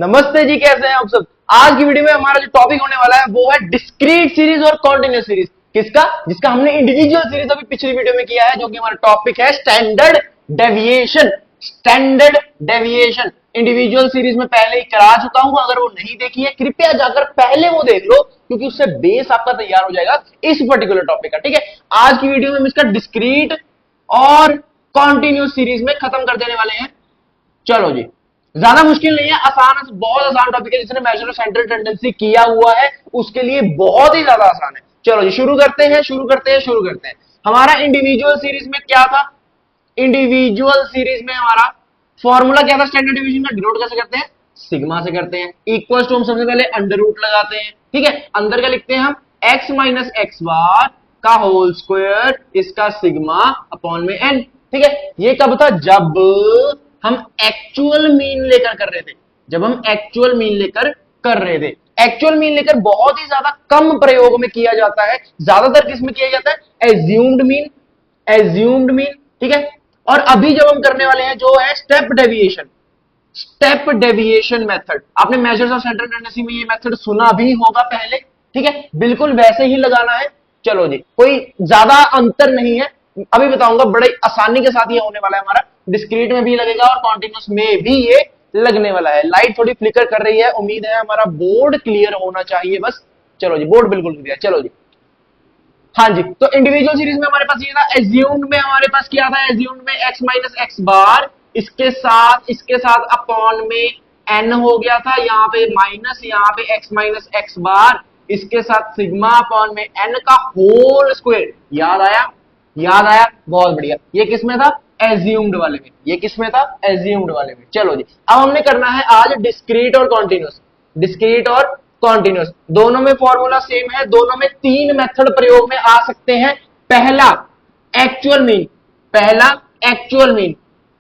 नमस्ते जी, कैसे हैं आप सब। आज की वीडियो में हमारा जो टॉपिक होने वाला है वो है डिस्क्रीट सीरीज और कॉन्टिन्यूस सीरीज। किसका? जिसका हमने इंडिविजुअल सीरीज अभी पिछली वीडियो में किया है, जो कि हमारा टॉपिक है standard deviation. Standard deviation individual series में पहले ही करा चुका हूं, अगर वो नहीं देखी है कृपया जाकर पहले वो देख लो, क्योंकि उससे बेस आपका तैयार हो जाएगा इस पर्टिकुलर टॉपिक का। ठीक है, आज की वीडियो में हम इसका डिस्क्रीट और कॉन्टिन्यूस सीरीज में खत्म कर देने वाले हैं। चलो जी, ज्यादा मुश्किल नहीं है, आसान है, बहुत आसान टॉपिक है। जिसने मेजर ऑफ सेंट्रल टेंडेंसी किया हुआ है उसके लिए बहुत ही ज्यादा आसान है। चलो जी, शुरू करते हैं। हमारा इंडिविजुअल सीरीज में क्या था? इंडिविजुअल सीरीज में हमारा फॉर्मूला क्या था? स्टैंडर्ड डेविएशन का डिनोट कैसे करते हैं? सिग्मा से करते हैं। इक्वल टू हम सबसे पहले अंडर रूट लगाते हैं। ठीक है, अंदर का लिखते हैं हम x माइनस एक्स बार का होल स्क्वायर, इसका सिग्मा अपॉन में n। ठीक है, ये कब था? जब हम एक्चुअल मीन लेकर कर रहे थे। एक्चुअल मीन लेकर बहुत ही ज्यादा कम प्रयोग में किया जाता है। ज्यादातर किस में किया जाता है? Assumed mean. ठीक है, और अभी जब हम करने वाले हैं जो है स्टेप डेविएशन मेथड। आपने मेजर्स ऑफ सेंट्रल टेंडेंसी में ये मेथड सुना भी होगा पहले। ठीक है, बिल्कुल वैसे ही लगाना है। चलो जी, कोई ज्यादा अंतर नहीं है, अभी बताऊंगा। बड़े आसानी के साथ ये होने वाला है हमारा। डिस्क्रीट में भी लगेगा और कॉन्टिन्यूस में भी ये लगने वाला है। लाइट थोड़ी फ्लिकर कर रही है, उम्मीद है हमारा बोर्ड क्लियर होना चाहिए बस। चलो जी, बोर्ड बिल्कुल क्लियर। चलो जी, हाँ जी, तो इंडिविजुअल सीरीज में हमारे पास ये था। एज्यूम्ड में हमारे पास क्या था? एज्यूम्ड में x माइनस एक्स बार, इसके साथ अपॉन में n हो गया था, यहाँ पे माइनस, यहाँ पे x माइनस एक्स बार, इसके साथ सिग्मा अपॉन में n का होल स्क्वायर। याद आया? बहुत बढ़िया। ये किसमें था? एज्यूम्ड वाले में। चलो जी, अब हमने करना है आज डिस्क्रीट और कॉन्टिन्यूस। दोनों में फॉर्मूला सेम है, दोनों में तीन मेथड प्रयोग में आ सकते हैं। पहला एक्चुअल मीन।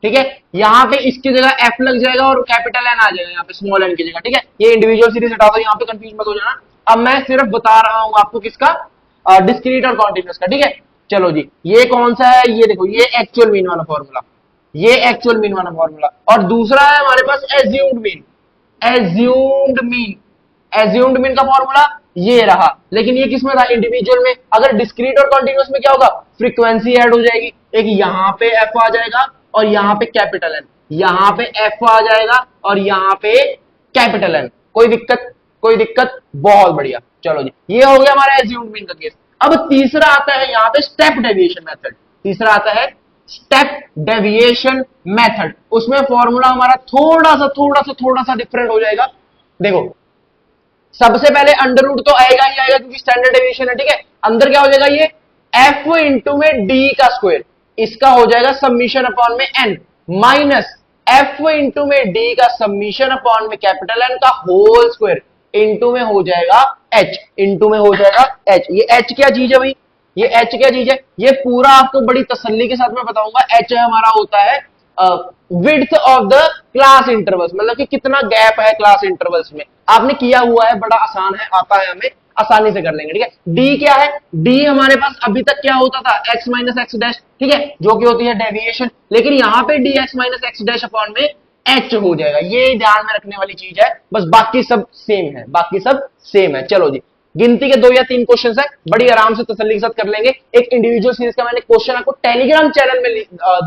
ठीक है, यहां पे इसकी जगह f लग जाएगा और कैपिटल N आ जाएगा यहाँ पे स्मॉल n की जगह। ठीक है, ये इंडिविजुअल सीरीज हटा दो, यहाँ पे कंफ्यूज मत हो जाना। अब मैं सिर्फ बता रहा हूं आपको किसका? डिस्क्रीट और कॉन्टिन्यूस का। ठीक है, चलो जी, ये कौन सा है? ये देखो, ये एक्चुअल मीन वाला फॉर्मूला, और दूसरा है हमारे पास एज्यूम्ड मीन का फॉर्मूला ये रहा। लेकिन ये किसमें था? इंडिविजुअल में। अगर डिस्क्रीट और कॉन्टिन्यूस में क्या होगा? फ्रीक्वेंसी ऐड हो जाएगी। एक यहां पे f आ जाएगा और यहां पे कैपिटल N, यहां पे f आ जाएगा और यहां पे कैपिटल N। कोई दिक्कत? बहुत बढ़िया। चलो जी, ये हो गया हमारा एज्यूम्ड मीन का केस। अब तीसरा आता है यहाँ पे स्टेप डेविएशन मेथड। उसमें फॉर्मूला हमारा थोड़ा सा डिफरेंट हो जाएगा। देखो, सबसे पहले अंडर रूट तो आएगा ही आएगा, क्योंकि स्टैंडर्ड डेविएशन है। ठीक है, अंदर क्या हो जाएगा? ये f इंटू में d का स्क्वायर, इसका हो जाएगा सबमिशन अपॉन में n, माइनस f इंटू में d का सबमिशन अपॉन में कैपिटल N का होल स्क्वायर, इंटू में हो जाएगा h। ये h क्या चीज है भाई? ये पूरा आपको बड़ी तसल्ली के साथ मैं बताऊंगा। h हमारा होता है width of the class intervals, मतलब कि कितना गैप है क्लास इंटरवल्स में। आपने किया हुआ है, बड़ा आसान है, आता है, हमें आसानी से कर लेंगे। ठीक है, d क्या है? d हमारे पास अभी तक क्या होता था? x minus x dash. ठीक है, जो कि होती है डेविएशन। लेकिन यहां पे dx minus x dash upon में h हो जाएगा। ये ध्यान में रखने वाली चीज है बस, बाकी सब सेम है। चलो जी, गिनती के 2 या 3 क्वेश्चन है, बड़ी आराम से तसल्ली के साथ कर लेंगे। एक इंडिविजुअल सीरीज का मैंने क्वेश्चन आपको टेलीग्राम चैनल में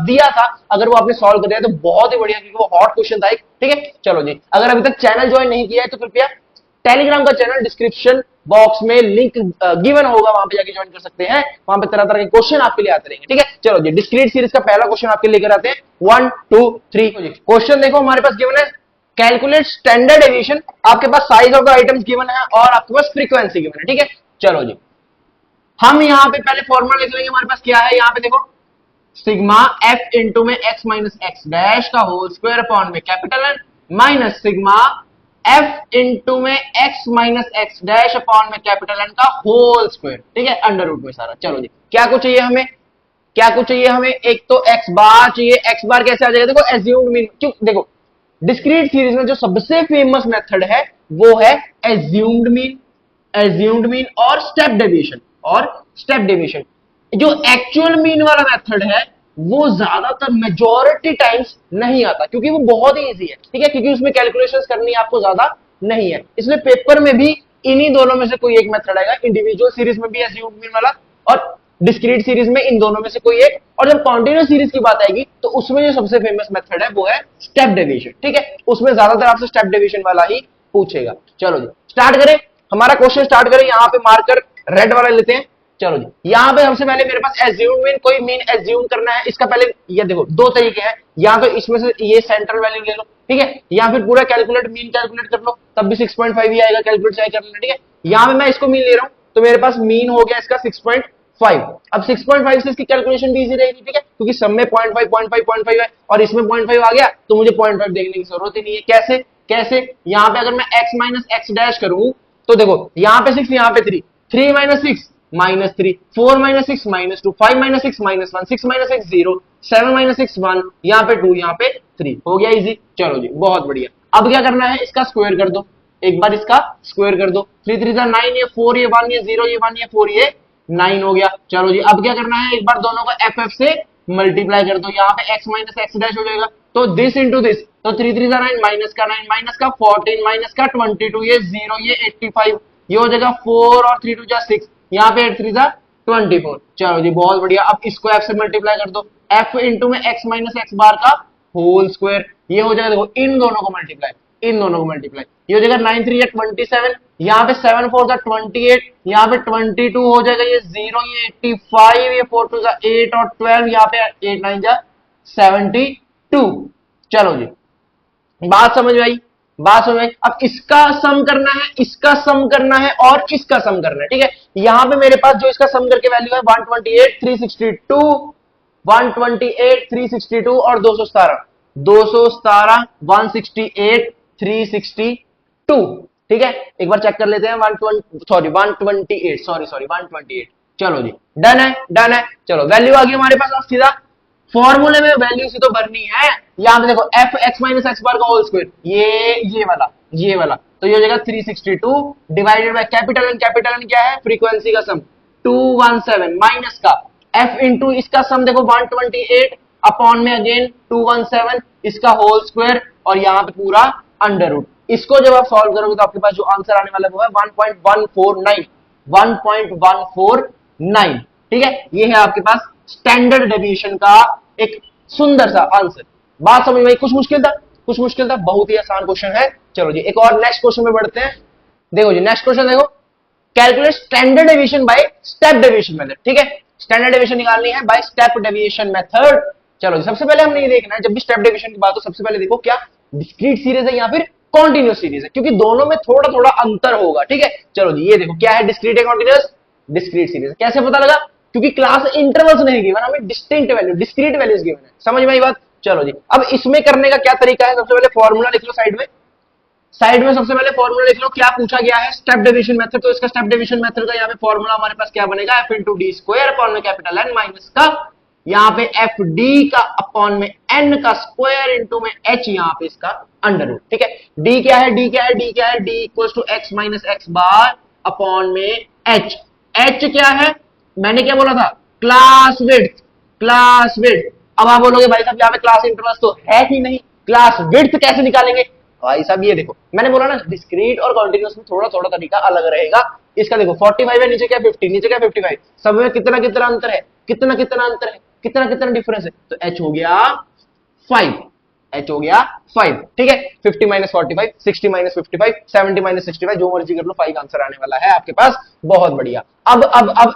दिया था, अगर वो आपने सॉल्व कर दिया तो बहुत ही बढ़िया, क्योंकि वो हॉट क्वेश्चन था एक। ठीक है, चलो जी, अगर अभी तक चैनल ज्वाइन नहीं किया है तो कृपया टेलीग्राम का चैनल डिस्क्रिप्शन बॉक्स में लिंक गिवन होगा, वहां पे जाके ज्वाइन कर सकते हैं। वहां पे तरह तरह के क्वेश्चन आपके लिए आते रहेंगे। ठीक है, चलो जी, डिस्क्रीट सीरीज का पहला क्वेश्चन आपके लेकर आते हैं। 1 2 3 क्वेश्चन देखो, हमारे पास गिवन है कैलकुलेट स्टैंडर्ड डेविएशन। आपके पास size of the items given है और आपके पास फ्रीक्वेंसी गिवन है। ठीक है, चलो जी, हम यहां पे पहले फॉर्मूला लिख लेंगे। हमारे पास क्या है? यहां पे देखो, सिग्मा f इंटू में x माइनस एक्स डैश का होल स्क्वायर अपॉन में capital N, minus sigma f into में x minus x dash upon में कैपिटल N का होल स्क्वायर। ठीक है, अंडर रूट में सारा। चलो जी, क्या कुछ चाहिए हमें? एक तो x बार चाहिए। x बार कैसे आ जाएगा? देखो, एज्यूम्ड मीन। क्यों? देखो, डिस्क्रीट सीरीज में जो सबसे फेमस मेथड है वो है एज्यूम्ड मीन और स्टेप डेविएशन। जो एक्चुअल मीन वाला मेथड है वो ज्यादातर मेजॉरिटी टाइम्स नहीं आता, क्योंकि वो बहुत ही इजी है, ठीक है, क्योंकि उसमें कैलकुलेशंस करनी आपको ज्यादा नहीं है। इसलिए पेपर में भी इन्हीं दोनों में से कोई एक मेथड आएगा, इंडिविजुअल सीरीज में भी एज्यूम मीन वाला और डिस्क्रीट सीरीज में इन दोनों में से कोई एक। और जब कॉन्टिन्यूस सीरीज की बात आएगी तो उसमें जो सबसे फेमस मेथड है वो है स्टेप डेविएशन, ठीक है, उसमें ज्यादातर आपसे स्टेप डेविएशन वाला ही पूछेगा। चलो जी स्टार्ट करें, हमारा क्वेश्चन स्टार्ट करें। यहां पे मार्कर रेड वाला लेते हैं। चलो जी यहां पे सबसे पहले मेरे पास एज्यूम मीन, कोई मीन एज्यूम करना है। इसका पहले ये देखो दो तरीके हैं, या तो इसमें से ये सेंट्रल वैल्यू ले लो, ठीक है, या फिर पूरा कैलकुलेट मीन कैलकुलेट कर लो, तब भी 6.5 ही आएगा, कैलकुलेट चाहे कर लेना, ठीक है। यहां पे मैं इसको मीन ले रहा हूं तो मेरे पास मीन हो गया इसका 6.5। अब 6.5 से इसकी कैलकुलेशन भी इजी रहेगी, ठीक है, क्योंकि सब में 0.5 है और इसमें 0.5 आ गया तो मुझे 0.5 देखने की जरूरत ही नहीं है। कैसे कैसे, यहां पे अगर मैं x माइनस एक्स डैश करूं तो देखो यहां पे 6, यहां पे 3, 3 minus 6 minus 3, 4 minus 6 minus 2, 5 minus 6 minus 1, 6 minus 6 0, 7 minus 6 1, यहाँ पे 2, यहाँ पे 3, हो गया इजी। चलो जी बहुत बढ़िया। अब क्या करना है, इसका स्क्वायर कर दो, एक बार इसका स्क्वायर कर दो। 3 3 9, ये 4, ये 1, ये 0, ये 1, ये 4, ये 9 हो गया। चलो जी अब क्या करना है, एक बार दोनों को एफ से मल्टीप्लाई कर दो, यहाँ पे x माइनस एक्स डैश हो जाएगा, तो दिस इंटू दिस, तो 3 3 9 माइनस का 9 माइनस का 14 माइनस का 22, ये 0, ये 85, ये हो जाएगा 4 और 3 2 6, यहाँ पे 8 3 24। चलो जी बहुत बढ़िया। अब इसको f से मल्टीप्लाई कर दो, f इंटू में x माइनस एक्स बार का होल स्क्वायर, ये हो जाएगा, देखो इन दोनों को मल्टीप्लाई, इन दोनों को मल्टीप्लाई, ये हो जाएगा 9 3 27, यहाँ पे 7 4 28, यहाँ पे 22 हो जाएगा, ये 0, ये 85, ये 4 2 8 और 12, यहाँ पे 8 9 72। चलो जी बात समझ में आई, बात समझ में आई। अब इसका सम करना है, इसका सम करना है और इसका सम करना है, ठीक है। यहां पे मेरे पास जो इसका सम करके वैल्यू है 128 362, 128 362 और 217, 217 168 362, ठीक है। एक बार चेक कर लेते हैं, 128, सॉरी 128। चलो जी डन है, डन है। चलो वैल्यू आ गई हमारे पास, अब सीधा फॉर्मूले में वैल्यू सी तो भरनी है। यहां पे देखो एफ एक्स माइनस एक्स बार का होल स्क्वायर, ये वाला, तो ये हो जाएगा 362 डिवाइडेड बाय कैपिटल एन क्या है, फ्रीक्वेंसी का सम 217 माइनस का एफ इंटू इसका सम देखो 128 अपॉन में अगेन 217 इसका होल स्क्वायर और यहाँ पे पूरा अंडर रूट। इसको जब आप सॉल्व करोगे तो आपके पास जो आंसर आने वाला है वो है 1.149, 1.149, ठीक है। ये है आपके पास स्टैंडर्ड डेविएशन का एक सुंदर सा आंसर। बात समझ में आई? कुछ मुश्किल था, कुछ मुश्किल था, बहुत ही आसान क्वेश्चन है। चलो जी एक और नेक्स्ट क्वेश्चन में बढ़ते हैं। देखो जी नेक्स्ट क्वेश्चन देखो, calculate standard deviation by step deviation method, ठीक है। स्टैंडर्ड डेविएशन निकालनी है बाय स्टेप डेविएशन मेथड। चलो जी सबसे पहले हमने ये देखना है, जब भी स्टेप डेविएशन की बात हो सबसे पहले देखो क्या डिस्क्रीट सीरीज है या फिर कॉन्टिन्यूस सीरीज है, क्योंकि दोनों में थोड़ा थोड़ा अंतर होगा, ठीक है। चलो जी ये देखो क्या है, डिस्क्रीट है कॉन्टिन्यूस, डिस्क्रीट सीरीज। कैसे पता लगा, क्योंकि क्लास इंटरवल्स नहीं गिवन, हमें distinct value discrete values given है। समझ में आई बात? चलो जी अब इसमें करने का क्या तरीका है, सबसे पहले फॉर्मूला लिख लो साइड में, साइड में सबसे पहले फॉर्मूला लिख लो। क्या पूछा गया है, स्टेप डेविएशन मेथड, तो इसका स्टेप डेविएशन मेथड का यहाँ पे फॉर्मूला हमारे पास क्या बनेगा, F into D square upon में कैपिटल एन माइनस का यहाँ पे एफ डी का अपॉन में एन का स्क्वायर इंटू में एच यहाँ पे इसका अंडर रूट, ठीक है। डी क्या है, डी क्या है, डी क्या है, D equal to X minus X bar upon में एच। एच क्या है, मैंने क्या बोला था, क्लास विड्थ, क्लास विड्थ। अब आप बोलोगे भाई साहब यहाँ पे क्लास इंटरवल्स तो है ही नहीं, क्लास विड्थ कैसे निकालेंगे? भाई साहब ये देखो मैंने बोला ना डिस्क्रीट और कॉन्टिन्यूस में थोड़ा थोड़ा तरीका अलग रहेगा। इसका देखो 45 है, नीचे क्या 50, नीचे क्या 55, सब में कितना कितना अंतर है, कितना कितना अंतर है, कितना कितना डिफरेंस है, तो h हो गया 5, h हो गया 5, ठीक है। 50 माइनस 45, 60 माइनस 55, 70 माइनस 65, जो मर्जी कर लो, 5 आंसर आने वाला है आपके पास। बहुत बढ़िया। अब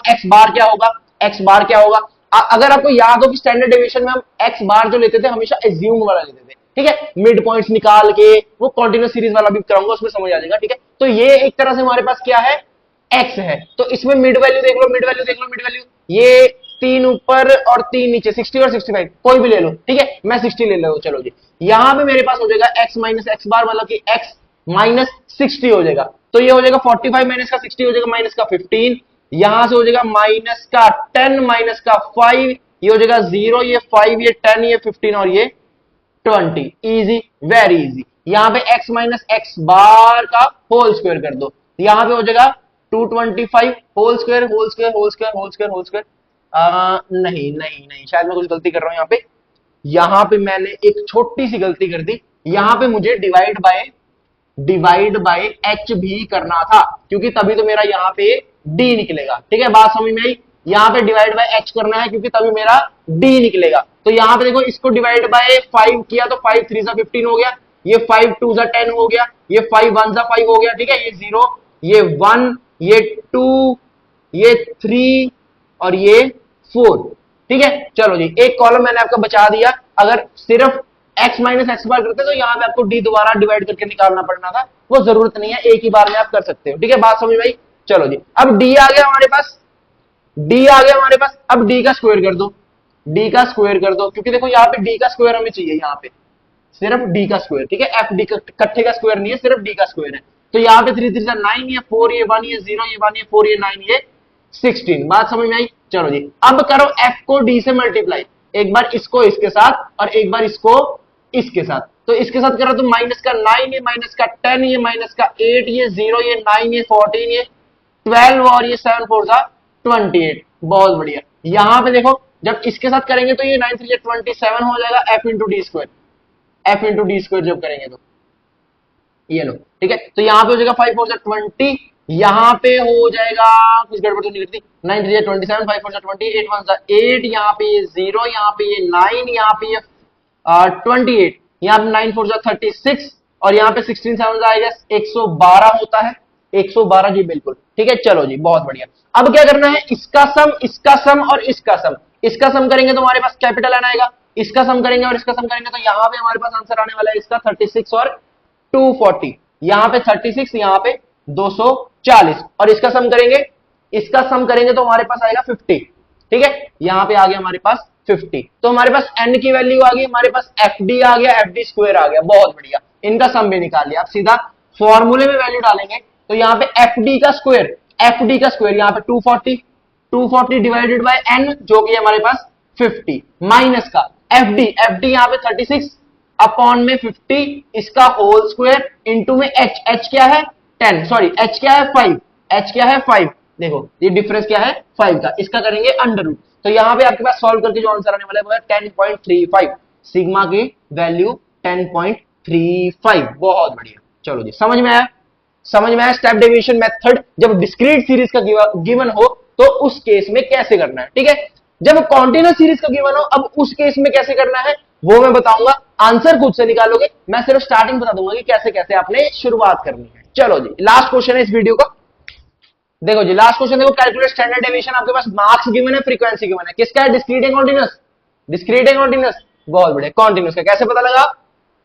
x बार क्या होगा, x बार क्या होगा, अगर आपको याद हो कि स्टैंडर्ड डेविएशन में हम x बार जो लेते थे हमेशा एज्यूम वाला लेते थे, ठीक है, मिड पॉइंट्स निकाल के, वो कॉन्टिन्यूस सीरीज वाला भी कराऊंगा उसमें समझ आ जाएगा, ठीक है। तो ये एक तरह से हमारे पास क्या है, x है, तो इसमें मिड वैल्यू देख लो, मिड वैल्यू देख लो, मिड वैल्यू ये 3 ऊपर और 3 नीचे, 60 और 65 कोई भी ले लो, ठीक है, मैं 60 ले लो। चलो जी यहां पे मेरे पास हो जाएगा x माइनस एक्स बार मतलब कि x माइनस 60 हो जाएगा, तो ये हो जाएगा 45 माइनस का 60 हो जाएगा माइनस का 15, यहां से हो जाएगा माइनस का 10 माइनस का 5, ये हो जाएगा 0, ये 5, ये 10, ये 15 और ये 20। Easy, very easy. यहां पे x माइनस एक्स बार का होल स्क्वायर कर दो, यहां पे हो जाएगा 225 whole square whole square whole square whole square whole square, नहीं नहीं नहीं, शायद मैं कुछ गलती कर रहा हूं यहां पे मैंने एक छोटी सी गलती कर दी। यहां पे मुझे डिवाइड बाय एच भी करना था, क्योंकि तभी तो मेरा यहाँ पे डी निकलेगा। ठीक है, बात समझ में आई। यहाँ पे डिवाइड बाय एच करना है क्योंकि तभी मेरा डी निकलेगा। तो यहाँ पे देखो, इसको डिवाइड बाय 5 किया तो 5 3 सा 15 हो गया, ये 5 2 सा 10 हो गया, ये 5 1 सा 5 हो गया। ठीक है, ये 0, ये 1, ये 2, ये 3 और ये 4। ठीक है, चलो जी, एक कॉलम मैंने आपको बचा दिया। अगर सिर्फ x माइनस एक्स बार करते तो यहाँ पे आपको d दोबारा डिवाइड करके निकालना पड़ना था, वो जरूरत नहीं है, एक ही बार में आप कर सकते हो। ठीक है, बात समझ में आई। चलो जी, अब d आ गया हमारे पास, d आ गया हमारे पास। अब d का स्क्वायर कर दो, d का स्क्वायर कर दो, क्योंकि देखो यहाँ पे d का स्क्वायर हमें चाहिए, यहाँ पे सिर्फ d का स्क्वायर। ठीक है, एफ डी इकट्ठे का स्क्वायर नहीं है, सिर्फ d का स्क्वायर है। तो यहाँ पे 3 3 9, ये 4, ये 1, ये 0, ये 1, ये 4, ये 9, ये 16। बात समझ में आई। चलो जी, अब करो f को d से मल्टीप्लाई, एक बार इसको इसके साथ और एक बार इसको इसके साथ। तो इसके साथ करो तो माइनस का 9, ये माइनस का 10, ये माइनस का 8, ये 0, ये 9, ये 14, ये 12 और ये 7 4 सा 28। बहुत बढ़िया। यहां पे देखो, जब इसके साथ करेंगे तो ये 9 3 27 हो जाएगा, f into D square, f into D square जब करेंगे तो ये लो। ठीक है, तो यहाँ पे हो जाएगा 5 4 सा 20, यहाँ पे हो जाएगा, कुछ गड़बड़ तो नहीं करती, 9 3 27, 5 4 सा 20, 8 1 सा 8, यहाँ पे ये 0, यहाँ पे ये 9, यहाँ पे ये 28, यहाँ पे 9 4 सा 36 और यहाँ पे 16 7 सा आएगा 112 होता है, 112 जी बिल्कुल। ठीक है, चलो जी, बहुत बढ़िया। अब क्या करना है, इसका सम और इसका सम। इसका सम करेंगे तो हमारे पास कैपिटल एन आएगा, इसका सम करेंगे और इसका सम करेंगे तो यहाँ पे हमारे पास आंसर आने वाला है इसका 36 और 240। यहाँ पे 36, यहाँ पे 240 और इसका सम करेंगे तो हमारे पास आएगा 50। ठीक है, यहाँ पे आ गया हमारे पास 50। तो हमारे पास n की वैल्यू आ गई, हमारे पास fd आ गया, fd स्क्वायर आ गया। बहुत बढ़िया, इनका सम भी निकाल लिया। आप सीधा फॉर्मूले में वैल्यू डालेंगे तो यहाँ पे fd का स्क्वायर यहाँ पे 240 डिवाइडेड बाय n जो कि हमारे पास 50 माइनस का fd यहाँ पे 36 अपॉन में 50 इसका होल स्क्वायर इंटू में h क्या है 10, सॉरी h क्या है 5, देखो ये डिफरेंस क्या है 5 का, इसका करेंगे अंडर रूट। तो यहाँ पे आपके पास सॉल्व करके जो आंसर आने वाला है वो है 10.35, सिग्मा की वैल्यू 10.35। बहुत बढ़िया, चलो जी, समझ में आया स्टेप डेविएशन मेथड जब डिस्क्रीट सीरीज का गिवन हो तो उस केस में कैसे करना है। ठीक है, जब कॉन्टिन्यूस सीरीज का गिवन हो अब उस केस में कैसे करना है वो मैं बताऊंगा, आंसर खुद से निकालोगे, मैं सिर्फ स्टार्टिंग बता दूंगा कि कैसे कैसे आपने शुरुआत करनी है। चलो जी, लास्ट क्वेश्चन है इस वीडियो का। देखो जी, लास्ट क्वेश्चन देखो, कैलकुलेट स्टैंडर्ड डेविएशन। आपके पास मार्क्स गिवन है, फ्रीक्वेंसी गिवन है, किसका है, डिस्क्रीट एंड कॉन्टिन्यूस। बहुत बढ़िया, कॉन्टिन्यूस का कैसे पता लगा,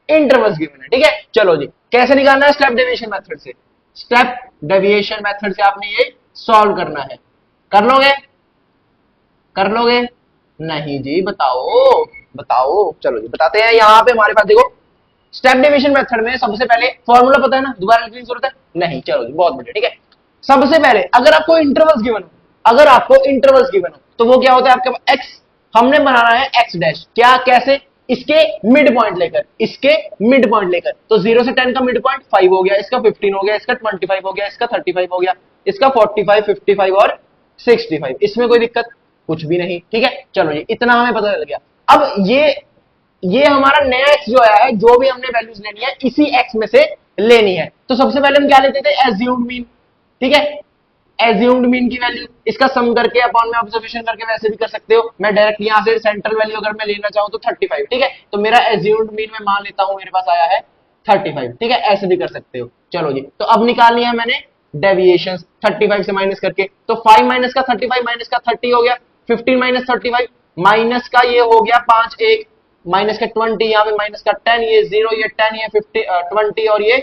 इंटरवल्स गिवन है। ठीक है, चलो जी, कैसे निकालना है, स्टेप डेविएशन मेथड से। स्टेप डेविएशन मेथड से आपने ये सॉल्व करना है। कर लोगे नहीं जी, बताओ। चलो जी, बताते हैं। यहां पे हमारे पास देखो, स्टेप डेविएशन मेथड में सबसे पहले फॉर्मूला पता है ना, दोबारा लिखने की जरूरत है नहीं। चलो जी, बहुत बढ़िया। ठीक है, सबसे पहले अगर आपको इंटरवल्स गिवन हो तो वो क्या होता है, आपके पास x हमने बनाना है x डैश, क्या कैसे, इसके मिड पॉइंट लेकर। तो 0 से 10 का मिड पॉइंट 5 हो गया, इसका 15 हो गया, इसका 25 हो गया, इसका 35 हो गया, इसका 45 55 और 65। इसमें कोई दिक्कत कुछ भी नहीं। ठीक है, चलो जी, इतना हमें पता चल गया। अब ये हमारा नया x जो आया है, जो भी हमने वैल्यूज लेनी है इसी x में से लेनी है। तो सबसे पहले हम क्या लेते थे, एज्यूम्ड मीन। ठीक है, एज्यूम्ड मीन की वैल्यू, इसका सम करके अपॉन में ऑब्जर्वेशन करके वैसे भी कर सकते हो। मैं डायरेक्ट यहां से सेंट्रल वैल्यू अगर मैं लेना चाहूं तो 35। ठीक है, तो मेरा एज्यूम्ड मीन में मान लेता हूं मेरे पास आया है 35। ठीक है, ऐसे भी कर सकते हो। चलो जी, तो अब निकालनी है मैंने डेविएशन 35 से माइनस करके। तो 5 माइनस का 35 माइनस का 30 हो गया, 15 माइनस 35 माइनस का ये हो गया 5 1 माइनस का 20, यहाँ पे माइनस का 10, ये 0, ये 10, ये 50 20 और ये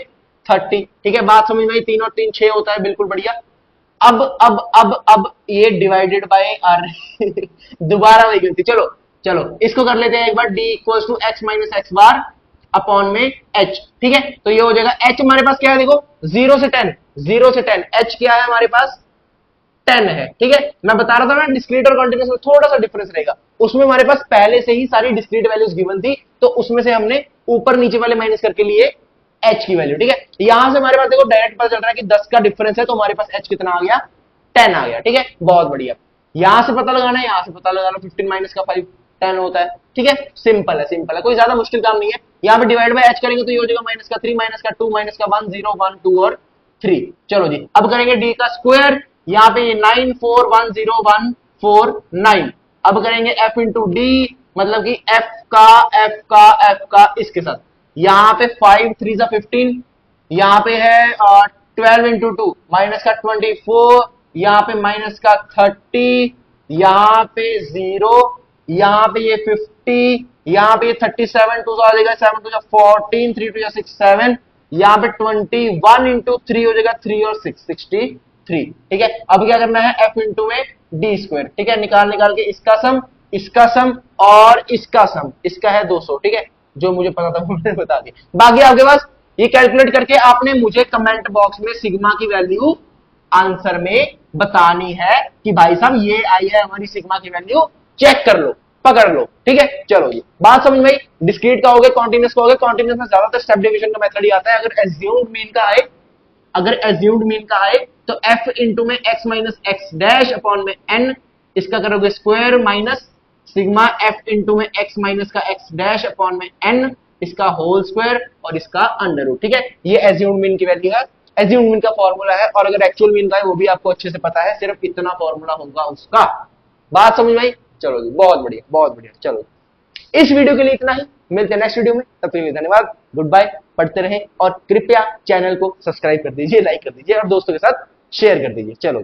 30। ठीक है, बात समझ में आई, 3 और 3 6 होता है, बिल्कुल बढ़िया। अब ये डिवाइडेड बाय आर दोबारा वही गलती। चलो इसको कर लेते हैं एक बार, d equals to x minus X bar upon में h। ठीक है, तो ये हो जाएगा h हमारे पास क्या है, देखो 0 से 10 h क्या है हमारे पास 10 है। ठीक है, मैं बता रहा था ना डिस्क्रीट और कॉन्टिन्यूस में थोड़ा सा डिफरेंस रहेगा, उसमें हमारे पास पहले से ही सारी डिस्क्रीट वैल्यूज गिवन थी, तो उसमें से हमने ऊपर नीचे वाले माइनस करके लिए h की वैल्यू। ठीक है, यहां से हमारे पास देखो डायरेक्ट पता चल रहा है कि 10 का डिफरेंस है, तो हमारे पास h कितना आ गया 10 आ गया। ठीक है, बहुत बढ़िया। यहां से पता लगाना है, यहां से पता लगाना, 15 माइनस का 5 10 होता है, ठीक है, सिंपल है, सिंपल है, कोई ज्यादा मुश्किल काम नहीं है। यहाँ पे डिवाइड बाय एच करेंगे तो ये हो जाएगा माइनस का 3 माइनस का 2 माइनस का 1 0 1 2 और 3। चलो जी, अब करेंगे डी का स्क्वायर, यहाँ पे 9 4 1 0 1 4 9। अब करेंगे एफ इंटू डी, मतलब कि एफ का एफ का एफ का इसके साथ, यहाँ पे 5 3 जा 15, यहाँ पे है 12 इंटू 2 माइनस का 24, यहाँ पे माइनस का 30, यहाँ पे 0, यहाँ पे ये 50, यहाँ पे ये 37 टू आ जाएगा, 7 टू 14, 3 टू 6 7, यहाँ पे 21 इंटू 3 हो जाएगा 3 और 6 63, ठीक है। अब क्या करना है, एफ इंटू में डी स्क्वायर, ठीक है, निकाल के इसका सम और इसका सम, इसका है 200, ठीक है, जो मुझे पता था मैंने बता दिया। बाकी आपके पास ये कैलकुलेट करके आपने मुझे कमेंट बॉक्स में सिग्मा की वैल्यू आंसर में बतानी है कि भाई साहब ये आई है हमारी सिग्मा की वैल्यू, चेक कर लो, पकड़ लो, ठीक है। चलो ये बात समझ में आई। डिस्क्रीट का हो गया, कॉन्टिन्यूस का हो गया। कॉन्टिन्यूस में ज्यादातर स्टेप डिवीजन का मेथड ही आता है। अगर एज्यूम्ड मीन का आए, तो f इंटू में x minus x dash upon में n, इसका करोगे square minus sigma f into में x माइनस का x डैश अपॉन में n, इसका होल स्क्वायर और इसका अंडर रूट, ठीक है। ये एज्यूम्ड मीन की वैल्यू है, एज्यूम्ड मीन का फॉर्मूला है। और अगर एक्चुअल मीन का है वो भी आपको अच्छे से पता है, सिर्फ इतना फॉर्मूला होगा उसका। बात समझ में आई? चलो जी, बहुत बढ़िया, बहुत बढ़िया। चलो इस वीडियो के लिए इतना ही, मिलते हैं नेक्स्ट वीडियो में, तब तक के लिए धन्यवाद, गुड बाय। पढ़ते रहें और कृपया चैनल को सब्सक्राइब कर दीजिए, लाइक कर दीजिए और दोस्तों के साथ शेयर कर दीजिए। चलो।